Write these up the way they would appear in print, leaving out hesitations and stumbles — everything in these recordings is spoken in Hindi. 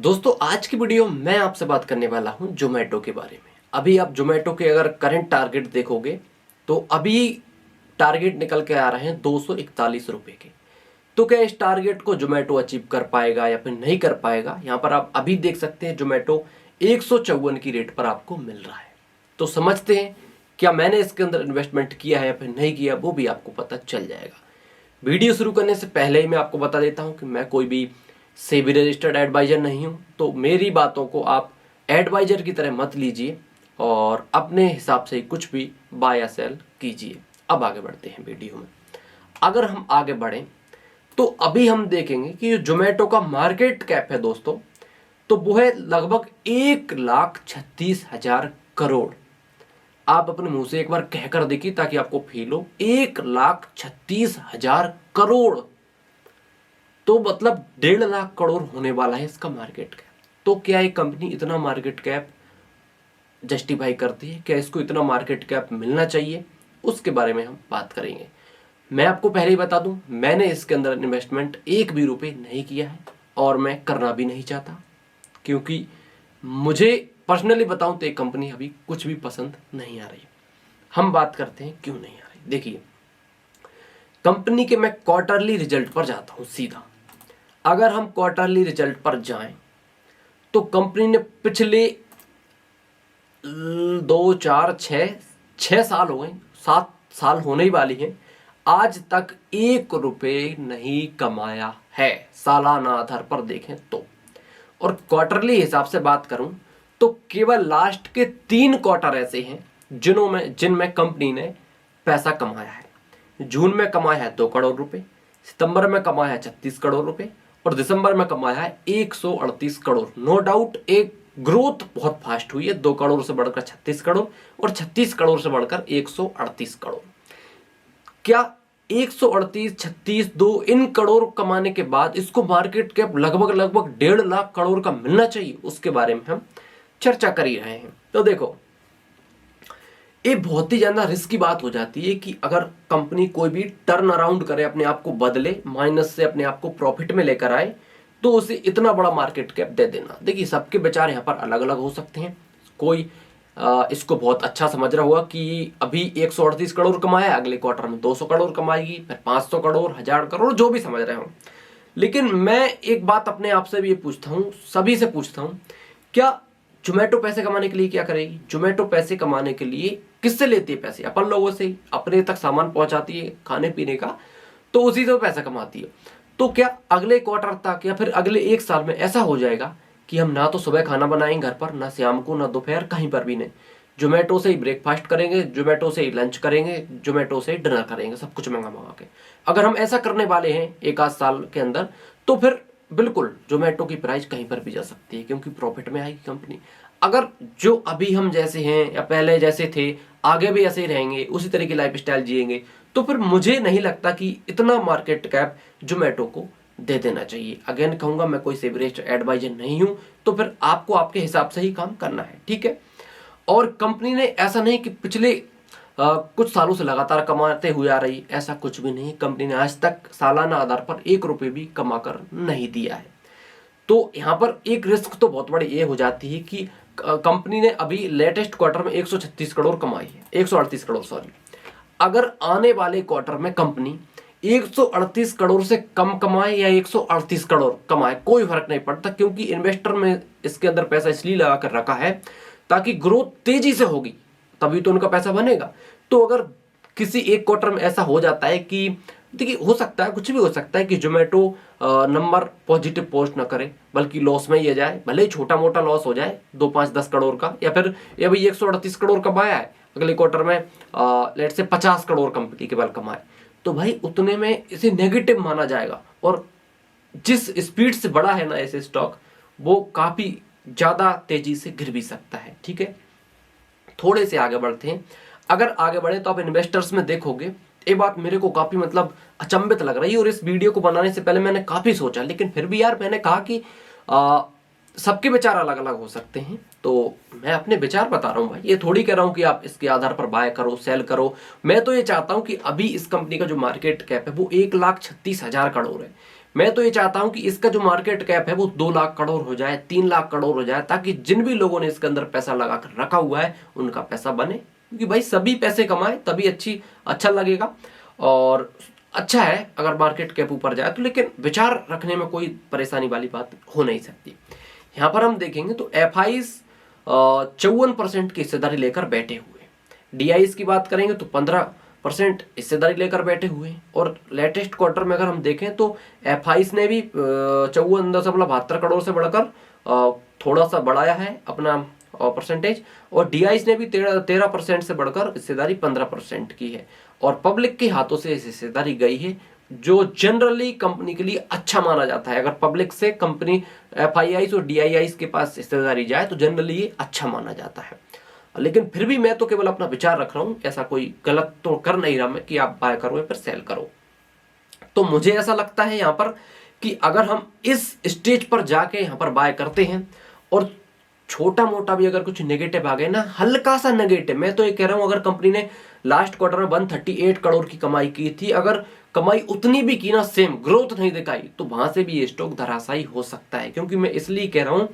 दोस्तों आज की वीडियो मैं आपसे बात करने वाला हूं जोमेटो के बारे में। अभी आप जोमेटो के अगर करंट टारगेट देखोगे तो अभी टारगेट निकल के आ रहे हैं 241 रुपए के। तो क्या इस टारगेट को जोमेटो अचीव कर पाएगा या फिर नहीं कर पाएगा? यहाँ पर आप अभी देख सकते हैं जोमेटो 154 की रेट पर आपको मिल रहा है। तो समझते हैं क्या मैंने इसके अंदर इन्वेस्टमेंट किया है या फिर नहीं किया, वो भी आपको पता चल जाएगा। वीडियो शुरू करने से पहले ही मैं आपको बता देता हूं कि मैं कोई भी सेबी रजिस्टर्ड एडवाइजर नहीं हूं, तो मेरी बातों को आप एडवाइजर की तरह मत लीजिए और अपने हिसाब से कुछ भी बाय या सेल कीजिए। अब आगे बढ़ते हैं वीडियो में। अगर हम आगे बढ़ें तो अभी हम देखेंगे कि जो जोमेटो का मार्केट कैप है दोस्तों, तो वो है लगभग 1,36,000 करोड़। आप अपने मुंह से एक बार कहकर देखिए ताकि आपको फील हो। 1,36,000 करोड़, तो मतलब 1.5 लाख करोड़ होने वाला है इसका मार्केट कैप। तो क्या ये कंपनी इतना मार्केट कैप जस्टिफाई करती है? क्या इसको इतना मार्केट कैप मिलना चाहिए? उसके बारे में हम बात करेंगे। मैं आपको पहले ही बता दूं, मैंने इसके अंदर इन्वेस्टमेंट एक भी रुपए नहीं किया है और मैं करना भी नहीं चाहता, क्योंकि मुझे पर्सनली बताऊं तो एक कंपनी अभी कुछ भी पसंद नहीं आ रही। हम बात करते हैं क्यों नहीं आ रही। देखिए, कंपनी के मैं क्वार्टरली रिजल्ट पर जाता हूं सीधा। अगर हम क्वार्टरली रिजल्ट पर जाएं तो कंपनी ने पिछले 6 साल हो गए, 7 साल होने ही वाली है, आज तक 1 रुपए नहीं कमाया है सालाना आधार पर देखें तो। और क्वार्टरली हिसाब से बात करूं तो केवल लास्ट के 3 क्वार्टर ऐसे हैं जिनमें कंपनी ने पैसा कमाया है। जून में कमाया है 2 करोड़ रुपए, सितंबर में कमाया है 36 करोड़ रुपए और दिसंबर में कमाया है 138 करोड़। नो डाउट एक ग्रोथ बहुत फास्ट हुई है, 2 करोड़ से बढ़कर 36 करोड़ और 36 करोड़ से बढ़कर 138 करोड़। क्या 138, 36, 2 इन करोड़ कमाने के बाद इसको मार्केट कैप लगभग 1.5 लाख करोड़ का मिलना चाहिए? उसके बारे में हम चर्चा कर ही रहे हैं। तो देखो, ये बहुत ही ज्यादा रिस्क की बात हो जाती है कि अगर कंपनी कोई भी टर्न अराउंड करे, अपने आप को बदले, माइनस से अपने आप को प्रॉफिट में लेकर आए, तो उसे इतना बड़ा मार्केट कैप दे देना। देखिए, सबके विचार यहाँ पर अलग अलग हो सकते हैं। कोई इसको बहुत अच्छा समझ रहा होगा कि अभी 138 करोड़ कमाया, अगले क्वार्टर में 200 करोड़ कमाएगी, फिर 500 करोड़, 1000 करोड़, जो भी समझ रहे हो। लेकिन मैं एक बात अपने आप से भी ये पूछता हूँ, सभी से पूछता हूँ, क्या जोमेटो पैसे कमाने के लिए क्या करेगी? जोमेटो पैसे कमाने के लिए किससे लेती है पैसे? अपन लोगों से ही। अपने तक सामान पहुंचाती है खाने पीने का, तो उसी से पैसा कमाती है। तो क्या अगले क्वार्टर तक या फिर अगले 1 साल में ऐसा हो जाएगा कि हम ना तो सुबह खाना बनाएंगे घर पर, ना शाम को, ना दोपहर, कहीं पर भी नहीं, जोमेटो से ही ब्रेकफास्ट करेंगे, जोमेटो से ही लंच करेंगे, जोमेटो से ही डिनर करेंगे, सब कुछ मंगा मंगा के? अगर हम ऐसा करने वाले हैं 1 आध साल के अंदर, तो फिर बिल्कुल जोमेटो की प्राइस कहीं पर भी जा सकती है, क्योंकि प्रॉफिट में आएगी कंपनी। अगर जो अभी हम जैसे हैं या पहले जैसे थे, आगे भी ऐसे ही रहेंगे, उसी तरह की लाइफ स्टाइल जिएंगे, तो फिर मुझे नहीं लगता कि इतना मार्केट कैप जोमेटो को दे देना चाहिए। अगेन कहूंगा, मैं कोई सेवरेज एडवाइजर नहीं हूं, तो फिर आपको आपके हिसाब से ही काम करना है, ठीक है। और कंपनी ने ऐसा नहीं कि पिछले कुछ सालों से लगातार कमाते हुए आ रही, ऐसा कुछ भी नहीं। कंपनी ने आज तक सालाना आधार पर 1 रुपए भी कमा कर नहीं दिया है। तो यहाँ पर एक रिस्क तो बहुत बड़ी ये हो जाती है कि कंपनी ने अभी लेटेस्ट क्वार्टर में 136 करोड़ कमाई है, 138 करोड़ सॉरी। अगर आने वाले क्वार्टर में कंपनी 138 करोड़ से कम कमाए या 138 करोड़ कमाए, कोई फर्क नहीं पड़ता, क्योंकि इन्वेस्टर में इसके अंदर पैसा इसलिए लगा कर रखा है ताकि ग्रोथ तेजी से होगी, तभी तो उनका पैसा बनेगा। तो अगर किसी एक क्वार्टर में ऐसा हो जाता है कि, देखिए, हो सकता है, कुछ भी हो सकता है कि जोमेटो नंबर पॉजिटिव पोस्ट ना करे, बल्कि लॉस में ही जाए, भले ही छोटा मोटा लॉस हो जाए 2, 5, 10 करोड़ का, या फिर ये भाई 138 करोड़ कमाया है, अगले क्वार्टर में लेट से 50 करोड़ कंपनी केवल कमाए, तो भाई उतने में इसे नेगेटिव माना जाएगा। और जिस स्पीड से बढ़ा है ना ऐसे स्टॉक, वो काफी ज्यादा तेजी से गिर भी सकता है, ठीक है। थोड़े से आगे बढ़ते हैं। अगर आगे बढ़े तो आप इन्वेस्टर्स में देखोगे, ये बात मेरे को काफी मतलब अचंभित लग रही है, और इस वीडियो को बनाने से पहले मैंने काफी सोचा, लेकिन फिर भी यार मैंने कहा कि सबके विचार अलग अलग हो सकते हैं, तो मैं अपने विचार बता रहा हूं भाई। ये थोड़ी कह रहा हूं कि आप इसके आधार पर बाय करो, सेल करो। मैं तो ये चाहता हूं कि अभी इस कंपनी का जो मार्केट कैप है वो 1,36,000 करोड़ है। मैं तो ये चाहता हूं कि इसका जो मार्केट कैप है वो 2 लाख करोड़ हो जाए, 3 लाख करोड़ हो जाए, ताकि जिन भी लोगों ने इसके अंदर पैसा लगा कर रखा हुआ है उनका पैसा बने, क्योंकि भाई सभी पैसे कमाए तभी अच्छा लगेगा। और अच्छा है अगर मार्केट कैप ऊपर जाए तो, लेकिन विचार रखने में कोई परेशानी वाली बात हो नहीं सकती। यहाँ पर हम देखेंगे तो FIs 54% की हिस्सेदारी लेकर बैठे हुए, DIs की बात करेंगे तो 15% हिस्सेदारी लेकर बैठे हुए हैं। और लेटेस्ट क्वार्टर में अगर हम देखें तो FIs ने भी 54.72 करोड़ से बढ़कर थोड़ा सा बढ़ाया है अपना परसेंटेज, और DIs ने भी 13% से बढ़कर हिस्सेदारी 15% की है। और पब्लिक के हाथों से हिस्सेदारी गई है, जो जनरली कंपनी के लिए अच्छा माना जाता है। अगर पब्लिक से कंपनी FIIs और DIIs के पास हिस्सेदारी जाए तो जनरली ये अच्छा माना जाता है। लेकिन फिर भी मैं तो केवल अपना विचार रख रहा हूं, ऐसा कोई गलत तो कर नहीं रहा मैं कि आप बाय करो या फिर सेल करो। तो मुझे ऐसा लगता है यहाँ पर कि अगर हम इस स्टेज पर जाके यहाँ पर बाय करते हैं और छोटा मोटा भी अगर कुछ नेगेटिव आ गए ना, हल्का सा नेगेटिव, मैं तो ये कह रहा हूं अगर कंपनी ने लास्ट क्वार्टर में 138 करोड़ की कमाई की थी, अगर कमाई उतनी भी की ना, सेम ग्रोथ नहीं दिखाई, तो वहां से भी ये स्टॉक धराशायी हो सकता है। क्योंकि मैं इसलिए कह रहा हूं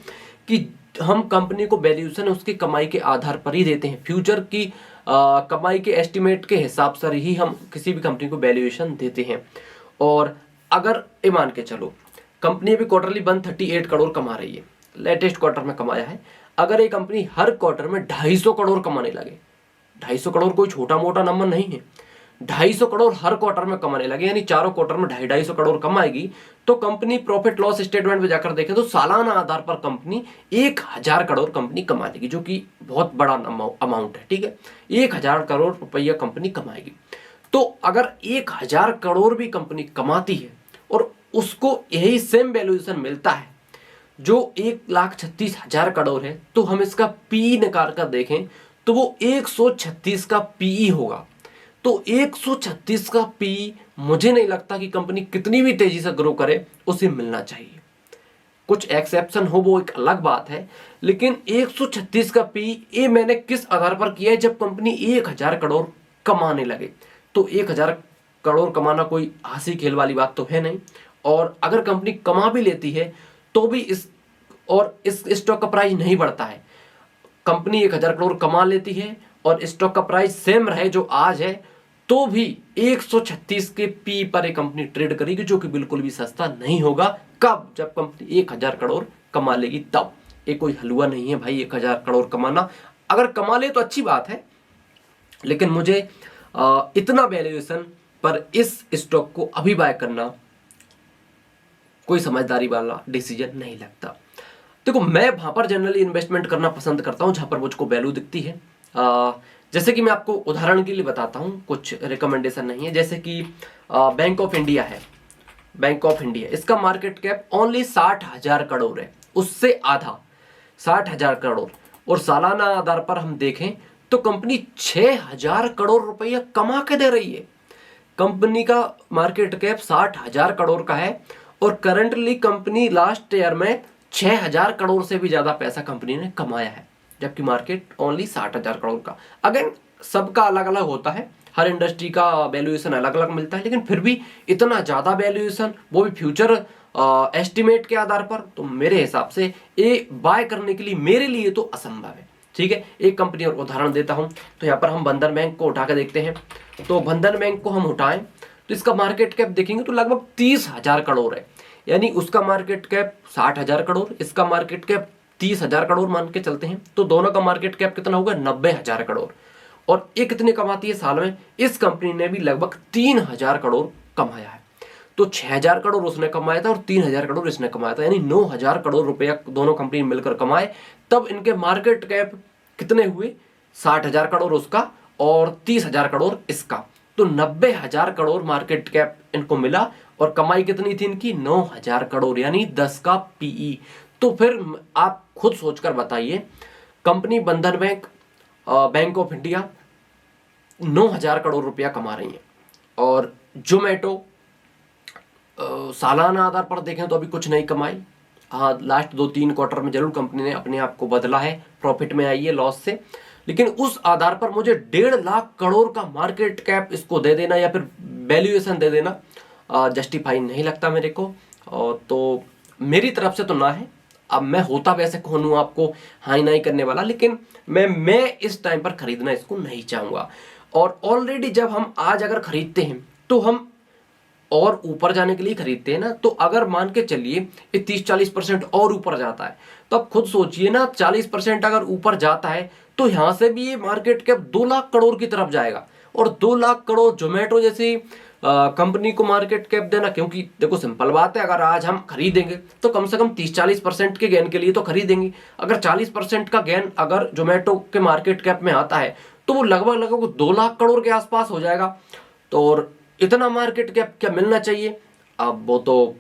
कि हम कंपनी को वैल्यूएशन उसकी कमाई के आधार पर ही देते हैं, फ्यूचर की कमाई के एस्टिमेट के हिसाब से ही हम किसी भी कंपनी को वैल्यूएशन देते हैं। और अगर ये मान के चलो कंपनी अभी क्वार्टरली 138 करोड़ कमा रही है, लेटेस्ट क्वार्टर में कमाया है, अगर ये कंपनी हर क्वार्टर में 250 करोड़ कमाने लगे, 250 करोड़ कोई छोटा मोटा नंबर नहीं है, 250 करोड़ हर क्वार्टर में कमाने लगे, यानी चारों क्वार्टर में 250 करोड़ कमाएगी, तो कंपनी प्रॉफिट लॉस स्टेटमेंट में जाकर देखें तो सालाना आधार पर कंपनी 1000 करोड़ कंपनी कमा लेगी, जो कि बहुत बड़ा अमाउंट है। ठीक है, 1000 करोड़ रुपया कंपनी कमाएगी। तो अगर 1000 करोड़ भी कंपनी कमाती है और उसको यही सेम वैल्यूएशन मिलता है जो 1,36,000 करोड़ है, तो हम इसका पी निकाल कर देखें तो वो 136 का पीई होगा। तो 136 का पी मुझे नहीं लगता कि कंपनी कितनी भी तेजी से ग्रो करे उसे मिलना चाहिए। कुछ एक्सेप्शन हो वो एक अलग बात है, लेकिन 136 का पी ये मैंने किस आधार पर किया है, जब कंपनी 1000 करोड़ कमाने लगे। तो 1000 करोड़ कमाना कोई हंसी खेल वाली बात तो है नहीं, और अगर कंपनी कमा भी लेती है तो भी इस स्टॉक का प्राइस नहीं बढ़ता है। कंपनी 1000 करोड़ कमा लेती है और स्टॉक का प्राइस सेम रहे जो आज है, तो भी 136 के पी पर एक कंपनी ट्रेड करेगी, जो कि बिल्कुल भी सस्ता नहीं होगा। कब? जब कंपनी 1000 करोड़ कमा लेगी तब। ये कोई हलवा नहीं है भाई 1000 करोड़ कमाना, अगर कमा ले तो अच्छी बात है, लेकिन मुझे इतना वैल्यूएशन पर इस स्टॉक को अभी बाय करना कोई समझदारी वाला डिसीजन नहीं लगता। देखो, मैं वहां पर जनरली इन्वेस्टमेंट करना पसंद करता हूं जहां पर मुझको वैल्यू दिखती है। जैसे कि मैं आपको उदाहरण के लिए बताता हूं, कुछ रिकमेंडेशन नहीं है। जैसे कि बैंक ऑफ इंडिया है, बैंक ऑफ इंडिया, इसका मार्केट कैप ओनली 60,000 करोड़ है, उससे आधा 60,000 करोड़, और सालाना आधार पर हम देखें तो कंपनी 6,000 करोड़ रुपया कमा के दे रही है। कंपनी का मार्केट कैप 60,000 करोड़ का है और करंटली कंपनी लास्ट ईयर में 6,000 करोड़ से भी ज्यादा पैसा कंपनी ने कमाया है, जबकि मार्केट ओनली 60,000 करोड़ का। अगेन सबका अलग अलग होता है, हर इंडस्ट्री का वैल्यूएशन अलग अलग मिलता है, लेकिन फिर भी इतना ज्यादा वैल्यूएशन, वो भी फ्यूचर एस्टिमेट के आधार पर, तो मेरे हिसाब से ये बाय करने के लिए मेरे लिए तो असंभव है। ठीक है, एक कंपनी और उदाहरण देता हूं, तो यहाँ पर हम बंधन बैंक को उठा के देखते हैं। तो बंधन बैंक को हम उठाएं तो इसका मार्केट कैप देखेंगे तो लगभग 30,000 करोड़ है, यानी उसका मार्केट कैप 60,000 करोड़, इसका मार्केट कैप 30,000 करोड़ मान के चलते हैं, तो दोनों का मार्केट कैप कितना होगा? 90,000 करोड़। और ये कितने कमाती है साल में? इस कंपनी ने भी लगभग 3,000 करोड़ कमाया है। तो 6,000 करोड़ उसने कमाया था और 3,000 करोड़ इसने कमाया था, यानी 9,000 करोड़ रुपया दोनों कंपनी मिलकर कमाए। तब इनके मार्केट कैप कितने हुए? 60,000 करोड़ उसका और 30,000 करोड़ इसका, तो 90,000 करोड़ मार्केट कैप इनको मिला, और कमाई कितनी थी इनकी? 9,000 करोड़, यानी 10 का पीई। तो फिर आप खुद सोचकर बताइए, कंपनी बंधन bank, bank of India 9,000 crore रुपया कमा रही है, और जोमेटो सालाना आधार पर देखें तो अभी कुछ नहीं कमाई। हाँ, लास्ट 2-3 क्वार्टर में जरूर कंपनी ने अपने आप को बदला है, प्रॉफिट में आई है लॉस से, लेकिन उस आधार पर मुझे 1.5 लाख करोड़ का मार्केट कैप इसको दे देना या फिर वैल्यूएशन दे देना जस्टिफाई नहीं लगता मेरे को। और तो मेरी तरफ से तो ना है। अब मैं होता वैसे कौन हूँ आपको हाई नाई करने वाला, लेकिन मैं इस टाइम पर खरीदना इसको नहीं चाहूंगा। और ऑलरेडी जब हम आज अगर खरीदते हैं तो हम और ऊपर जाने के लिए खरीदते हैं ना। तो अगर मान के चलिए ये 30-40% और ऊपर जाता है, तो आप खुद सोचिए ना, 40% अगर ऊपर जाता है तो यहां से भी ये मार्केट कैप 2 लाख करोड़ की तरफ जाएगा। और 2 लाख करोड़ जोमेटो जैसी कंपनी को मार्केट कैप देना, क्योंकि देखो सिंपल बात है, अगर आज हम खरीदेंगे तो कम से कम 30-40% के गेन के लिए तो खरीदेंगे। अगर 40% का गेन अगर जोमेटो के मार्केट कैप में आता है तो वो लगभग लगभग 2 लाख करोड़ के आसपास हो जाएगा। तो और इतना मार्केट कैप क्या मिलना चाहिए, अब वो तो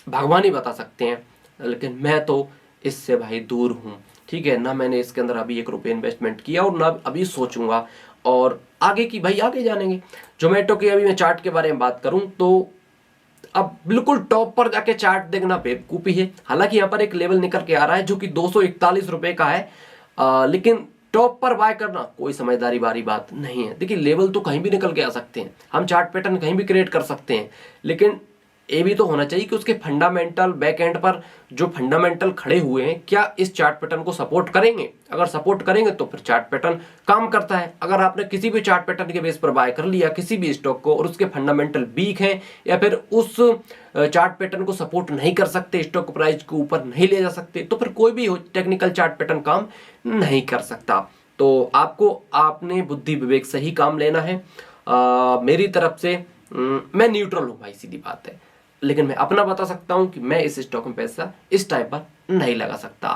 भगवान ही बता सकते हैं। लेकिन मैं तो इससे भाई दूर हूं, ठीक है ना। मैंने इसके अंदर अभी 1 रुपये इन्वेस्टमेंट किया और ना अभी सोचूंगा। और आगे की भाई आगे जानेंगे। जोमेटो की अभी मैं चार्ट के बारे में बात करूं तो अब बिल्कुल टॉप पर जाके चार्ट देखना बेवकूफी है। हालांकि यहाँ पर एक लेवल निकल के आ रहा है जो कि 241 रुपए का है, लेकिन टॉप पर बाय करना कोई समझदारी वाली बात नहीं है। देखिए लेवल तो कहीं भी निकल के आ सकते हैं, हम चार्ट पैटर्न कहीं भी क्रिएट कर सकते हैं, लेकिन ये भी तो होना चाहिए कि उसके फंडामेंटल बैक एंड पर जो फंडामेंटल खड़े हुए हैं क्या इस चार्ट पैटर्न को सपोर्ट करेंगे। अगर सपोर्ट करेंगे तो फिर चार्ट पैटर्न काम करता है। अगर आपने किसी भी चार्ट पैटर्न के बेस पर बाय कर लिया किसी भी स्टॉक को और उसके फंडामेंटल वीक हैं या फिर उस चार्ट पैटर्न को सपोर्ट नहीं कर सकते, स्टॉक प्राइस को ऊपर नहीं ले जा सकते, तो फिर कोई भी टेक्निकल चार्ट पैटर्न काम नहीं कर सकता। तो आपको आपने बुद्धि विवेक से ही काम लेना है। मेरी तरफ से मैं न्यूट्रल हूं भाई, सीधी बात है। लेकिन मैं अपना बता सकता हूं कि मैं इस स्टॉक में पैसा इस टाइम पर नहीं लगा सकता।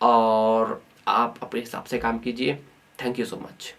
और आप अपने हिसाब से काम कीजिए। Thank you so much.